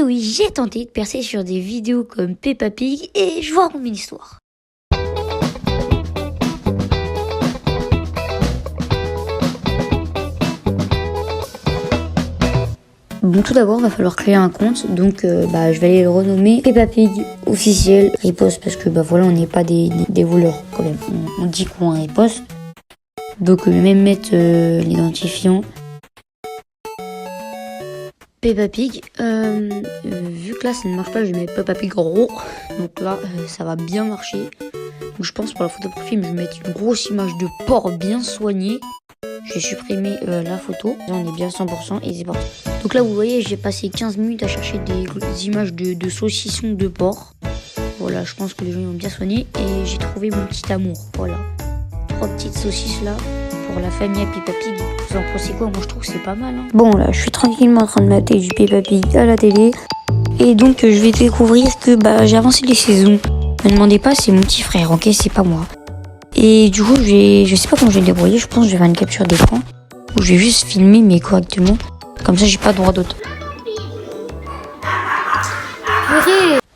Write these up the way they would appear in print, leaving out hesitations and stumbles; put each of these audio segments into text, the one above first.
oui, j'ai tenté de percer sur des vidéos comme Peppa Pig et je vous raconte une histoire. Bon, tout d'abord, il va falloir créer un compte, donc je vais aller le renommer Peppa Pig officiel riposte parce que voilà, on n'est pas des voleurs quand même. On dit qu'on riposte, donc je vais même mettre l'identifiant Peppa Pig. Vu que là ça ne marche pas, je vais mettre Peppa Pig gros, donc là ça va bien marcher. Donc je pense pour la photo profil, je vais mettre une grosse image de porc bien soignée. Je vais supprimer la photo, là on est bien 100% et c'est parti. Donc là vous voyez, j'ai passé 15 minutes à chercher des images de saucissons de porc. Voilà, je pense que les gens ont bien soigné et j'ai trouvé mon petit amour. Voilà, 3 petites saucisses là pour la famille à Peppa Pig. Vous en pensez quoi? Moi je trouve que c'est pas mal. Bon là, je suis tranquillement en train de mater du Peppa Pig à la télé. Et donc je vais découvrir que j'ai avancé les saisons. Ne me demandez pas, c'est mon petit frère, ok, c'est pas moi. Et du coup, je sais pas comment je vais me débrouiller. Je pense que je vais faire une capture d'écran où je vais juste filmer mais correctement. Comme ça, j'ai pas droit d'auteur.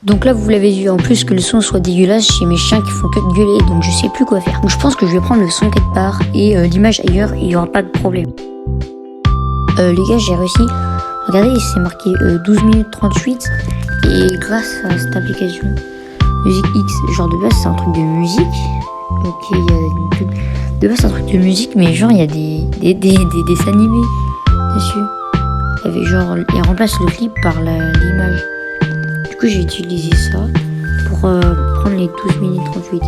Donc là, vous l'avez vu, en plus que le son soit dégueulasse chez mes chiens qui font que de gueuler, donc je sais plus quoi faire. Donc je pense que je vais prendre le son quelque part et l'image ailleurs, il y aura pas de problème. Les gars, j'ai réussi. Regardez, c'est marqué 12 minutes 38 et grâce à cette application Musique X, genre de base, c'est un truc de musique. Ok, il y a une pub. De base, c'est un truc de musique, mais genre, il y a des dessins animés dessus. Avec genre, il remplace le clip par l'image. Du coup, j'ai utilisé ça pour prendre les 12 minutes 38.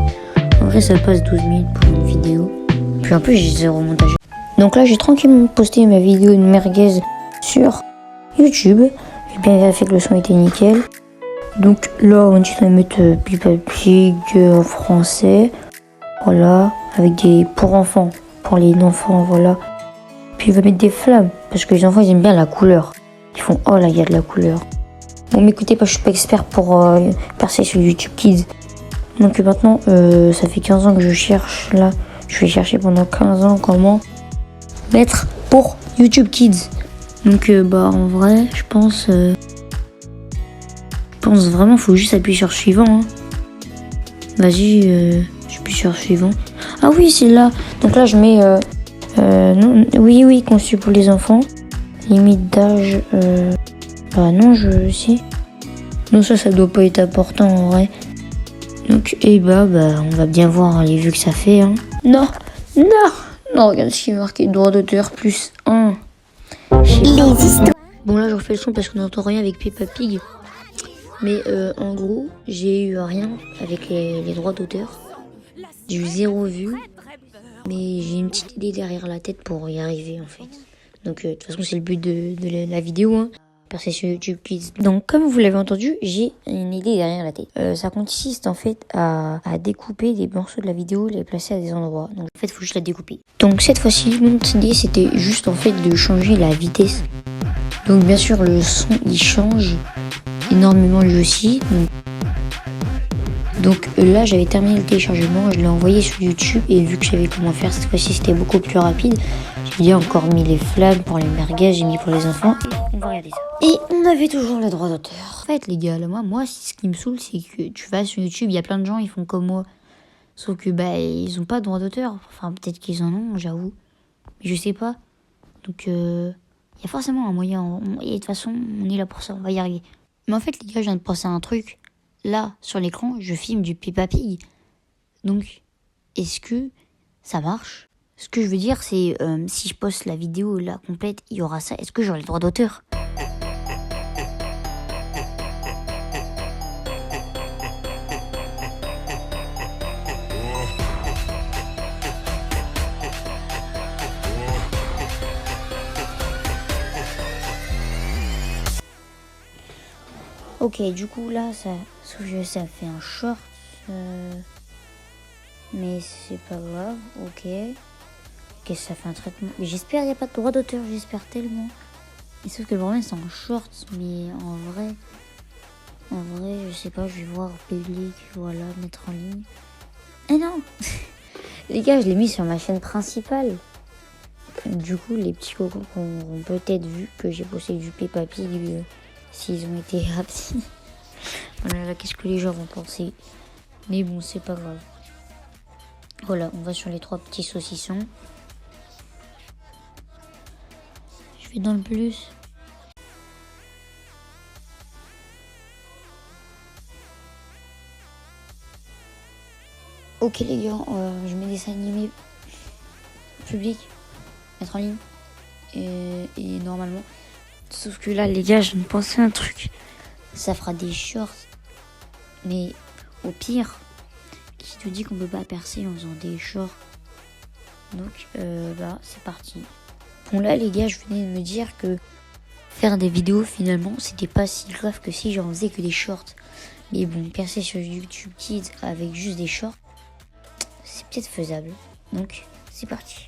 En vrai, ça passe 12 minutes pour une vidéo. Puis en plus, j'ai zéro montage. Donc là, j'ai tranquillement posté ma vidéo de merguez sur YouTube. J'ai bien vérifié que le son était nickel. Donc là, on dit de mettre Peppa Pig en français. Voilà, avec pour enfants, pour les enfants, voilà. Puis il va mettre des flammes, parce que les enfants ils aiment bien la couleur. Ils font oh là il y a de la couleur. Bon m'écoutez pas, je suis pas expert pour percer sur YouTube Kids. Donc maintenant ça fait 15 ans que je cherche là. Je vais chercher pendant 15 ans comment mettre pour YouTube Kids. Donc en vrai je pense vraiment faut juste appuyer sur suivant. Hein. Vas-y j'appuie sur suivant. Ah oui c'est là. Donc là je mets non, oui, conçu pour les enfants. Limite d'âge. Non, si. Non, ça doit pas être important en vrai. Donc, on va bien voir les vues que ça fait. Hein. Non, regarde ce qui est marqué droit d'auteur plus 1. Bon, là, je refais le son parce qu'on n'entend rien avec Peppa Pig. Mais en gros, j'ai eu rien avec les droits d'auteur. J'ai eu 0 vue. Mais j'ai une petite idée derrière la tête pour y arriver en fait. Donc de toute façon c'est le but de la vidéo, hein. Percer sur YouTube Kids. Donc comme vous l'avez entendu, j'ai une idée derrière la tête. Ça consiste en fait à découper des morceaux de la vidéo et les placer à des endroits. Donc en fait il faut juste la découper. Donc cette fois-ci mon idée c'était juste en fait de changer la vitesse. Donc bien sûr le son il change énormément lui aussi. Donc là j'avais terminé le téléchargement, je l'ai envoyé sur YouTube et vu que je savais comment faire cette fois-ci c'était beaucoup plus rapide. J'ai bien encore mis les flammes pour les merguez, j'ai mis pour les enfants et on va regarder ça. Et on avait toujours le droit d'auteur. En fait les gars, là, moi ce qui me saoule c'est que tu vas sur YouTube, il y a plein de gens ils font comme moi. Sauf que ils ont pas de droit d'auteur. Enfin peut-être qu'ils en ont, j'avoue. Mais je sais pas. Donc il y a forcément un moyen. Et de toute façon on est là pour ça, on va y arriver. Mais en fait les gars je viens de penser à un truc. Là, sur l'écran, je filme du Peppa Pig. Donc, est-ce que ça marche? Ce que je veux dire, c'est si je poste la vidéo là complète, il y aura ça. Est-ce que j'aurai le droit d'auteur? Ok, du coup là, ça fait un short, mais c'est pas grave, ok, ça fait un traitement, mais j'espère qu'il n'y a pas de droit d'auteur, j'espère tellement, et sauf que le problème c'est un short, mais en vrai, je sais pas, je vais voir public, voilà, mettre en ligne, non les gars, je l'ai mis sur ma chaîne principale, du coup, les petits cocos auront peut-être vu que j'ai posté du Peppa Pig s'ils ont été rapides. Voilà, là, qu'est-ce que les gens vont penser? Mais bon, c'est pas grave. Voilà, on va sur les 3 petits saucissons. Je vais dans le plus. Ok les gars, je mets des dessins animés public, mettre en ligne. Et normalement. Sauf que là les gars, je me pensais un truc. Ça fera des shorts. Mais au pire, qui te dit qu'on peut pas percer en faisant des shorts? Donc bah c'est parti. Bon là les gars, je venais de me dire que faire des vidéos finalement c'était pas si grave que si j'en faisais que des shorts. Mais bon, percer sur YouTube Kids avec juste des shorts, c'est peut-être faisable. Donc c'est parti.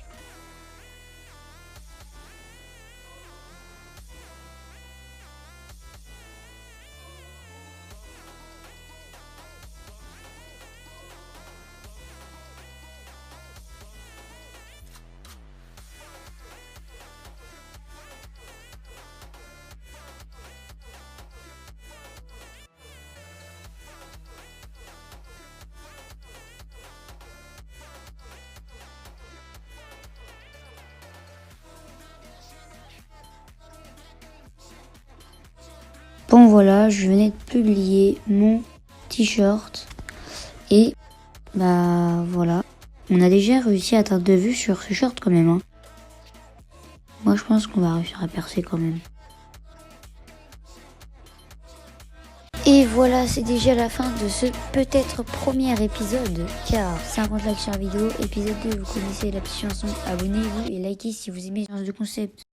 Bon voilà, je venais de publier mon t-shirt et bah voilà, on a déjà réussi à atteindre de vues sur ce short quand même. Hein. Moi je pense qu'on va réussir à percer quand même. Et voilà, c'est déjà la fin de ce peut-être premier épisode, car 50 likes sur la vidéo, épisode 2, vous connaissez la petite chanson, abonnez-vous et likez si vous aimez ce genre de concept.